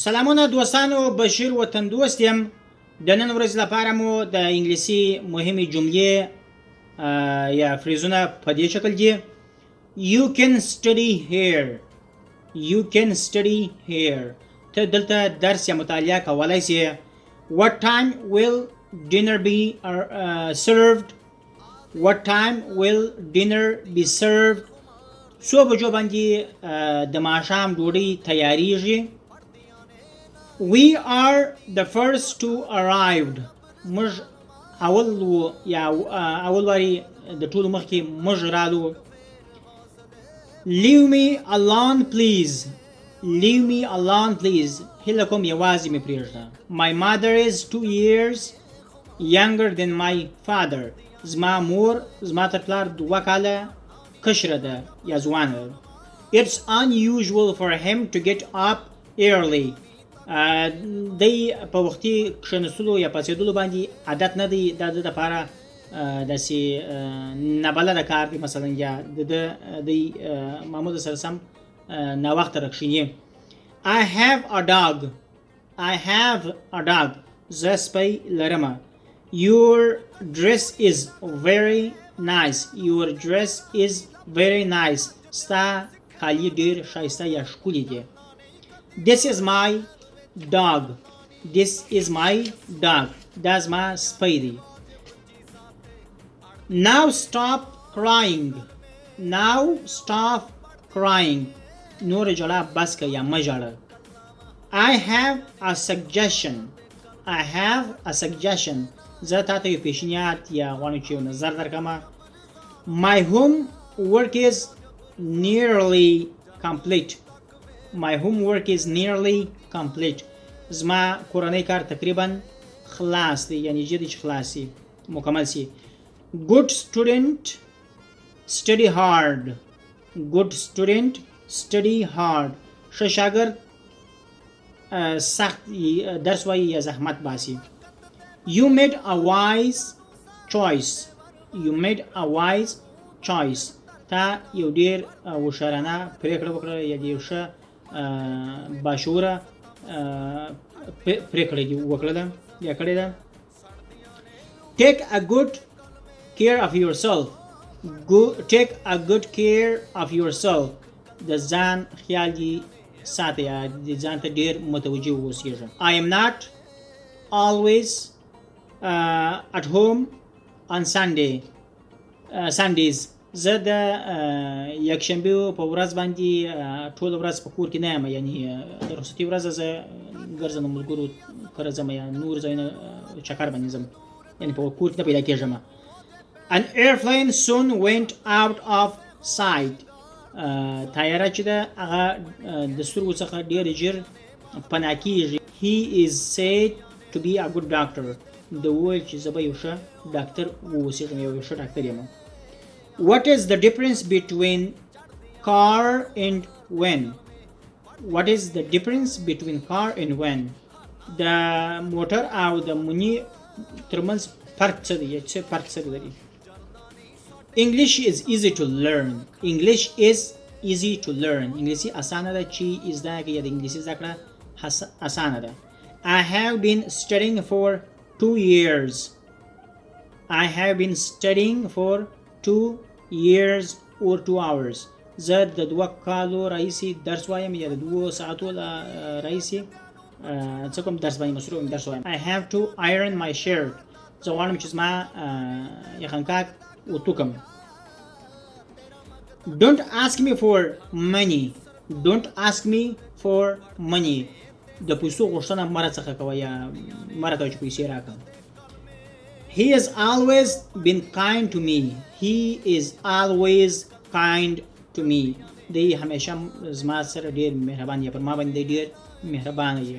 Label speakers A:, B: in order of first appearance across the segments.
A: سلامونه دوستانو، بشیر وطندوست یم. د نن ورځې لپاره مو د انګلیسي مهمې جملې یا فریزونه په دې شکل دي. You can study here. You can study here. ته دلته درس یا مطالعه کولی سي. What time will dinner be served? What time will dinner be served? څو بجو باندې د ماښام ډوډۍ تیاریږي. We are the first to arrived. موږ اول وو یا اول واري د ټولو مخکې موږ رالو. Leave me alone please. Leave me alone please. هیله کوم یوازې مې پرېږده. My mother is 2 years younger than my father. زما مور زما تر پلار 2 کاله کشره ده یا ځوانه ده. It's unusual for him to get up early. دی په وختي کښېنستلو یا پاڅېدلو باندې عادت نه دی. دا د دپاره داسې نابلده کار دی. مثلا یا دی معمول سره سم ناوخته راکښېني. I have a dog. I have a dog. زه سپی لرمه. Your dress is very nice. Your dress is very nice. ستا کالي ډېر ښایسته یا ښکلي دي. This is my dog. This is my dog. دا زما سپی دی. Now stop crying. Now stop crying. نور جړه بس که یا مه ژاړه. I have a suggestion. I have a suggestion. زه تا ته یو پیشنهاد یا غواړم چې یو نظر درکړمه. My homework is nearly complete. My homework is nearly complete. زما کورنۍ کار تقریبا خلاص دی، یعنی جدي چې خلاص سي، مکمل سي. Good student study hard. Good student study hard. ښه شاګرد سخت درس وایي یا زحمت باسي. You made a wise choice. You made a wise choice. تا یو ډیر هوښیارانه پرېکړه وکړه یا یو ښه باشعوره پرېکړه وکړه یا کړې ده. Take a good care of yourself. Take a good care of yourself. د ځان خیال دې ساته یا د ځان ته ډېر متوجه واوسېږه. I am not always at home on Sundays. زه د یکشنبې په ورځ باندې ټوله ورځ په کور کې نه یم، یعنی د رخصتي ورځ زه ګرځم ملګرو کره ځم یا نور ځایونه چکر باندې ځم، یعنی په کور کې نه پیدا کېږم. An airplane soon went out of sight. طیاره چې ده هغه د سترګو څخه ډېر ژر پناه کېږي. He is said to be a good doctor. د وویل چې زه به یو ښه ډاکټر واوسېږم، یو ښه ډاکټر یم. What is the difference between car and when? What is the difference between car and when? د موټر او د مونې ترمنځ فرق څه دی؟ څه فرق څه لري؟ English is easy to learn. English is easy to learn. انګلیسي اسانه ده چې زده کړې یا د انګلیسي زده کړه اسانه ده. I have been studying for 2 years. I have been studying for 2 years or 2 hours. زه د 2 کالو راهیسې درس وایم یا د 2 ساعتو راهیسې څه کوم درس باندې مصروف یم، درس وایم. I have to iron my shirt. زه غواړم چې زما یخنکاک وتوکم. Don't ask me for money. Don't ask me for money. د پیسو غوښتنه مه راڅخه کوه یا مه راته چې پیسې راکړه. He has always been kind to me. He is always kind to me. دی همیشه زما سره ډېر مهربان یا پر ما باندې ډېر مهربانه دی.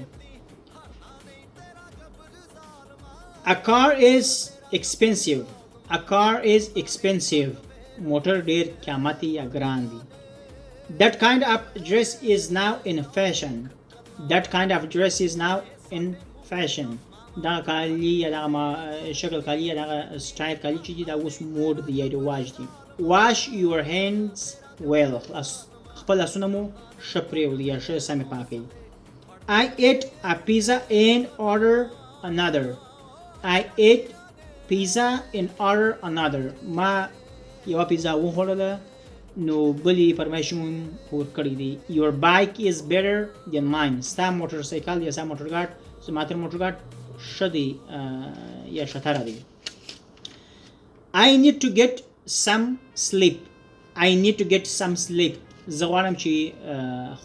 A: A car is expensive. A car is expensive. موټر ډېر قیمتي یا ګران دی. That kind of dress is now in fashion. That kind of dress is now in fashion. دا کالی یا دغه شکل کالی یا دغه سټایل کالی چې دي دا اوس موډ دی یا رواج دی. Wash your hands well. خپل لاسونه مو ښه پرېولئ یا ښه سمې پاک کړئ. I ate a pizza and order another. I ate pizza and order another. ما یو پیزا وخوړله نو بلی فرمایشمون پور کړی دی. Your bike is better than mine. ستا موټر سایکل یا ستا موټر ګاډ زما تر موټر ګاډ ښه دی یا ښهتره دی. I need to get some sleep. I need to get some sleep. زه غواړم چې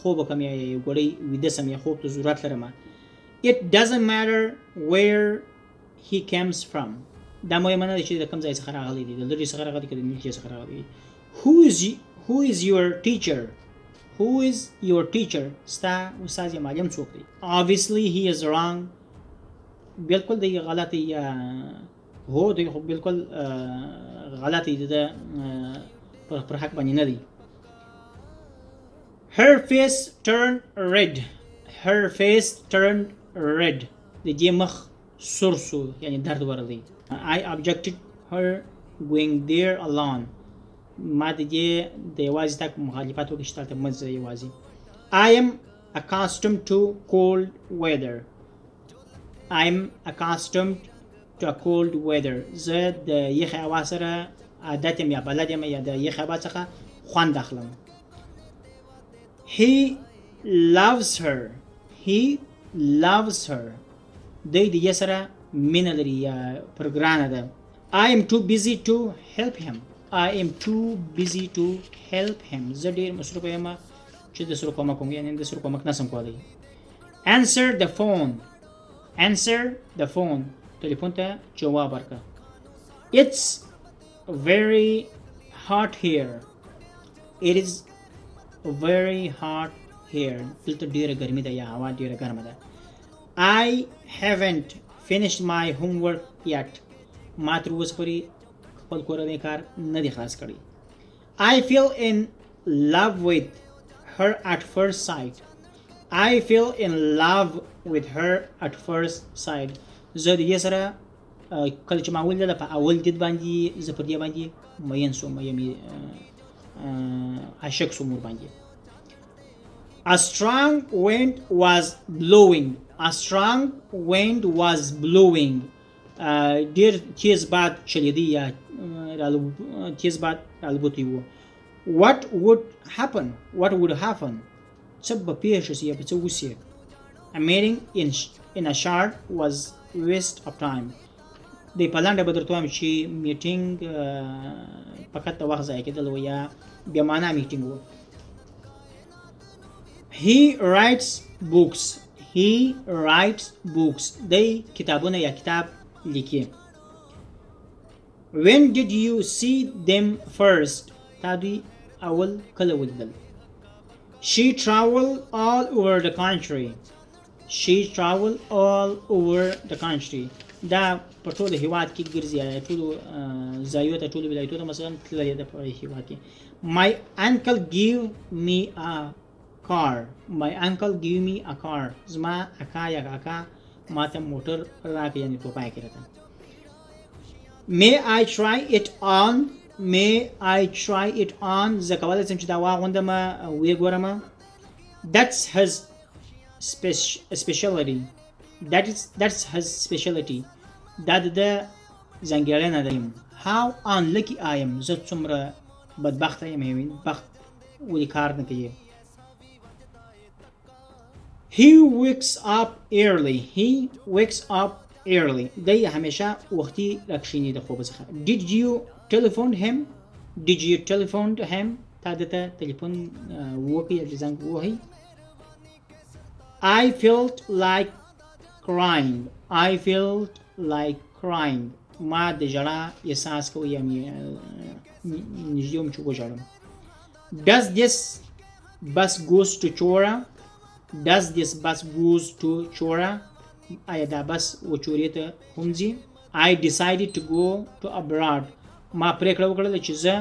A: خوب وکړم یا یو ګړی ویده سم یا خوب ته ضرورت لرم. It doesn't matter where he comes from. دا مهمه نه ده چې د کوم ځای څخه راغلی دی، د لرې څخه راغلی که د نږدې څخه راغلی دی. Who is your teacher? Who is your teacher? ستا استاد یا معلم څوک دی؟ Obviously he is wrong. بالکل دی غلط دی یا هو دی خو بالکل غلط دی د پر حق باندې نه دی. Her face turned red. Her face turned red. د دې مخ سور سو یعنی درد ورلی. I objected her going there alone. ما د دې د یوازې تک مخالفت وکړ چې تلته مزه یوازې. I am accustomed to cold weather. I'm accustomed to a cold weather. زه د یخ هوا سره عادت یم یا بلد یم یا د یخ هوا څخه خوند اخلم. He loves her. He loves her. دی د یې سره مینه لري یا پرګرانه ده. I am too busy to help him. I am too busy to help him. زه ډېر مصروفه یم چې د سره کومک کوم یعنې د سره کومک نسم کولی. Answer the phone. Answer the phone. تلیفون ته جواب ورکړه. It's very hot here. It is very hot here. دلته ډېره ګرمي ده یا هوا ډېره ګرمه ده. I haven't finished my homework yet. ما تر اوسه پورې خپل کورنی کار نه دی خلاص کړی. I fell in love with her at first sight. I fell in love with her at first sight. زه د دې سره کله چې ما ولیدله په اول دید باندې زه پر دې باندې مین سوم یا مې عاشق سوم ورباندې. A strong wind was blowing. A strong wind was blowing. ډېر تیز باد چلیدی یا تیز باد رالبوتی و. What would happen? What would happen? څه به پیښ شي یا به څه وشي. A meeting in a short was waste of time. دی په لنډه به درته وایم چې میټینګ فقط د وخت ضایع کېدل و یا بې معنا میټینګ و. He writes books. He writes books. دی کتابونه یا کتاب لیکي. When did you see them first? تا دوی اول کله ولیدل. She traveled all over the country. She traveled all over the country. دا په ټول هیواد کې ګرځي یا ټول ځایو ته ټول ولایتونو ته مثلا تللی ده په هیواد کې. My uncle gave me a car. My uncle gave me a car. زما اکا یا کاکا ما ته موټر راکړ یعنی ټوپای کړی ته. May I try it on? May I try it on? زه کولی شم چې دا واغوندم ویې ګورم. That's his specialty. That's his specialty. دا د ځانګړنه ده. How unlucky I am. زه څومره بدبخته یم بخت ولې کار نه کوي. He wakes up early. He wakes up early. دی همیشه وختي راکښېني د خوب څخه. Did you telephone him? Did you telephone him? تا دته تلیفون وکړ یا زنګ ووهئ. I felt like crying. I felt like crying. ما د ژړا احساس کوم یا نږدې وم چې وژاړم. Does this bus goes to Chora? Does this bus goes to Chora? آیا دا بس وچورې ته هم ځي. I decided to go to abroad. ما پریکړه وکړله چې زه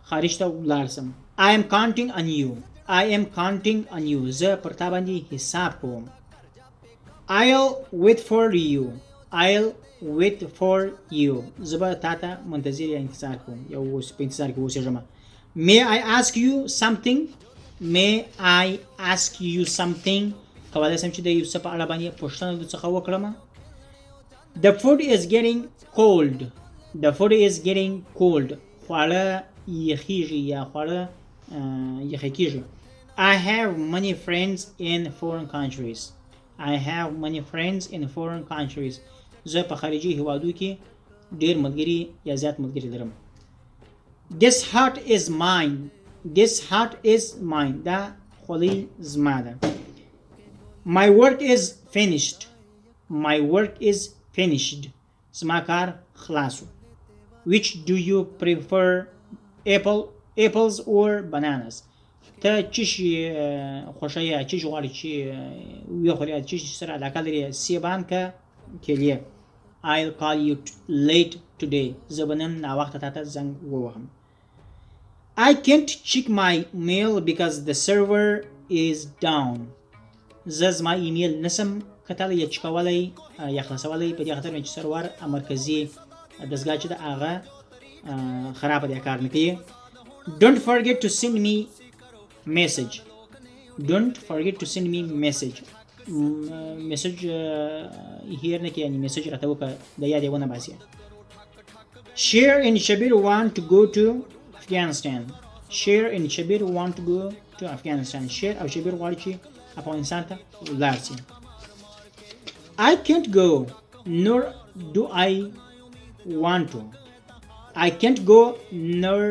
A: خارج ته ولاړ سم. I am counting on you. I am counting on you. زه پر تا باندې حساب کوم. I'll wait for you. I'll wait for you. زه به تا ته منتظر یا انتظار کوم یا په انتظار کې اوسېږم. May I ask you something? May I ask you something? کولی شم چې د یو څه په اړه باندې پوښتنه درڅخه وکړم. The food is getting cold. The food is getting cold. خواړه یخیږي یا خواړه یخی کیږي. I have many friends in foreign countries. I have many friends in foreign countries. زه په خارجي هیوادو کې ډیر ملګري یا زیات ملګري لرم. This hat is mine. This hat is mine. دا خولۍ زما ده. My work is finished. My work is finished. زما کار خلاصو. Which do you prefer, apples or bananas? ته چی شي خوښه چی غواړي چې وخوري چی سره علاقه لري سیبان که کلیه. I'll call you late today. زه به نن ناوخته تاته زنګ ووهم. I can't check my mail because the server is down. زه زما ایمیل نسم کتلی یا چکولی یا خلاصولی په دې خاطر چې سرور مرکزي دستګاه چې د هغه خراب دی کار نه کوي. Don't forget to send me message. Don't forget to send me message. Message here نه کې یعنی message راته وکړه د یاد ونه باسي. Share and Shabir want to go to Afghanistan. Share and Shabir want to go to Afghanistan. Share او Shabir غواړي چې افغانستان ته ولاړ شي. I can't go nor do I want to. I can't go nor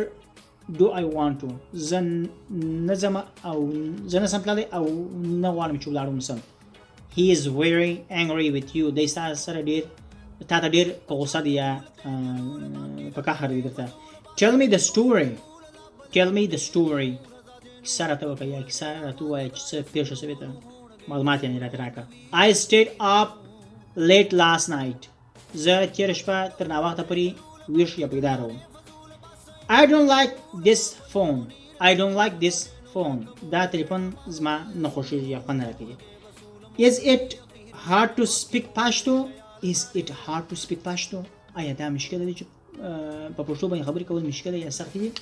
A: do I want to. زه نه ځم او زه نه سم تللی او نه غواړم چې ولاړ وسم. He is very angry with you. دی ستا سره ډېر تا ته ډېر په غوسه دی یا په قهر دی درته. Tell me the story. Tell me the story. کیسه راته وکړه یا کیسه راته ووایه چې څه پېښه شوې ده. معلومات یعنې راته راکړه. I stayed up late last night. زه تېره شپه تر ناوخته پورې ویښ یا بیداره وم. I don't like this phone. I don't like this phone. دا تلیفون زما نه خوښېږي یا خوند نه راکوي. Is it hard to speak Pashto? Is it hard to speak Pashto? آیا دا مشکله ده چې په پښتو باندې خبرې کول مشکله یا سختې دي؟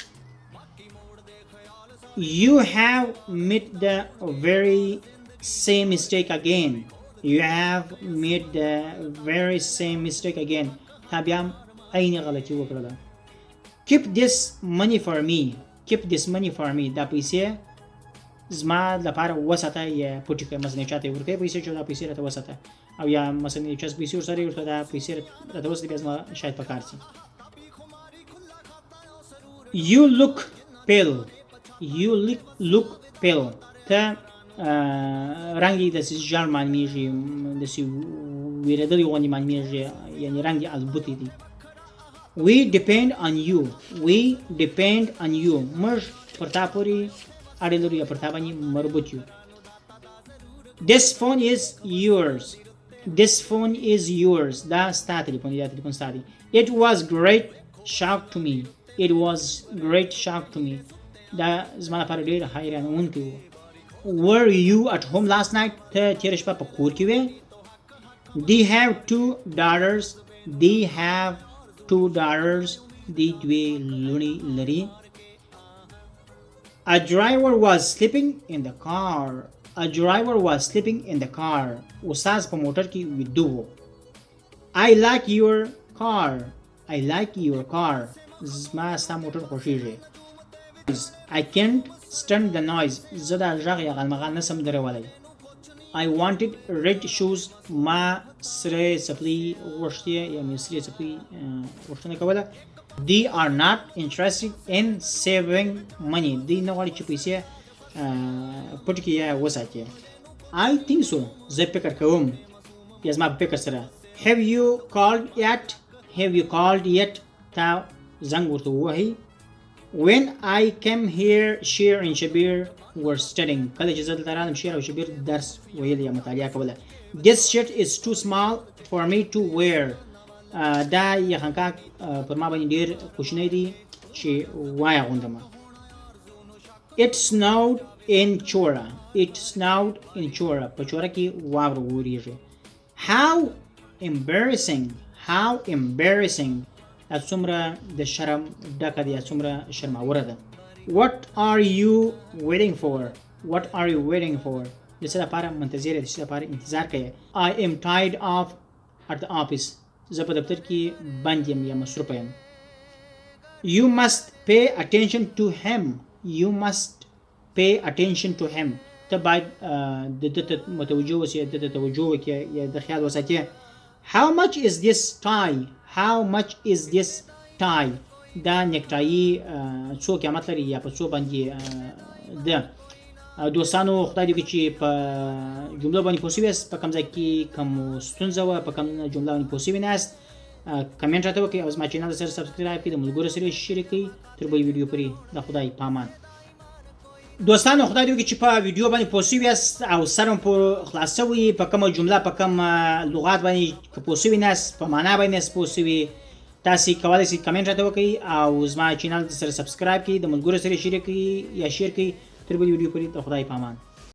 A: You have made the very same mistake again. You have made the very same mistake again. تا بیا هم عیني غلطي وکړله. Keep this money for me. Keep this money for me. دا پیسې زما لپاره وساته یا پټې کړه. مثلا چاته یې ورکوې پیسې چې دا پیسې راته وساته او یا مثلا یو چا پیسې ورسره ورته دا پیسې راته وساتې بیا زما شاید په کار شي. You look pale. You look pale. ته رنګ دې داسې ژړ معلومېږي داسې وېرېدلی غوندې معلومېږي یعنې رنګ دې البوتی دی. We depend on you. We depend on you. موږ پر تا پورې اړه لرو یا پر تا باندې مربوط یو. This phone is yours. This phone is yours. دا ستا تلیفون دی. دا تلیفون ستا دی. It was great shock to me. It was great shock to me. دا زما لپاره ډېر حیرانوونکی و. Were you at home last night? ته تېره شپه په کور کې وې. They have 2 daughters. They have 2 daughters. دوی دوې لوڼې لري. A driver was sleeping in the car. A driver was sleeping in the car. استاد په موټر کې ویده و. I like your car. I like your car. زما ستا موټر خوښېږي. I can't stand the noise. زه دا غږ یا غلمغال نسم درولی. I wanted red shoes. ما سره څپلۍ غوښتې یا مې سرې څپلۍ غوښتنه کوله. They are not interested in saving money. دوی نه غواړي چې پیسې پټې کړي یا وساتي. I think so. زه فکر کوم یا زما په فکر سره. Have you called yet? Have you called yet? تا زنګ ورته ووهئ. When I came here, Shir and Shabir were studying. کله چې زه دلته راغلم شیر او شبیر درس ویل یا مطالعه کوله. This shirt is too small for me to wear. دا یخنکاک پر ما باندې ډېر کوچنی دی چې واغوندم. It snowed in Chora. It snowed in Chora. په چوره کې واوره وورېږي. How embarrassing. How embarrassing. دا څومره د شرم ډکه ده یا څومره شرماوره ده. What are you waiting for? What are you waiting for? د څه لپاره منتظر یې، د څه لپاره انتظار کوي. I am tired of at the office. زه په دفتر کې بند یم یا مصروفه یم. You must pay attention to him. You must pay attention to him. ته باید د ده ته متوجه اوسې، د ده ته توجه وکړې یا د خیال وساتې. How much is this tie? How much is this tie? دا نیکټایي څو قیمت لري یا په څو باندې ده. دوستانو خدای دې وکړي چې په جملو باندې پوه شوي یاست، په کوم ځای کې کوم ستونزه وه، په کوم جمله باندې پوه شوي نه یاست، کمنټ راته وکړئ او زما چینل سره سبسکرایب کړئ، د ملګرو سره یې شریک کړئ. تر بلې ویډیو پورې د خدای په امان. دوستانو خدای دې وکړي چې په ویډیو باندې پوه شوي یاست او سر مو خلاص شوي، په کومه جمله په کوم لغات باندې که پوه شوي نه یاست، په معنا باندې یاست پوه شوي، تاسې کولی شئ کمنټ راته وکړئ او زما چینل سره سبسکرایب کړئ، د ملګرو سره یې شریک کړئ یا شیر کړئ. تر بلې ویډیو پورې د خدای په امان.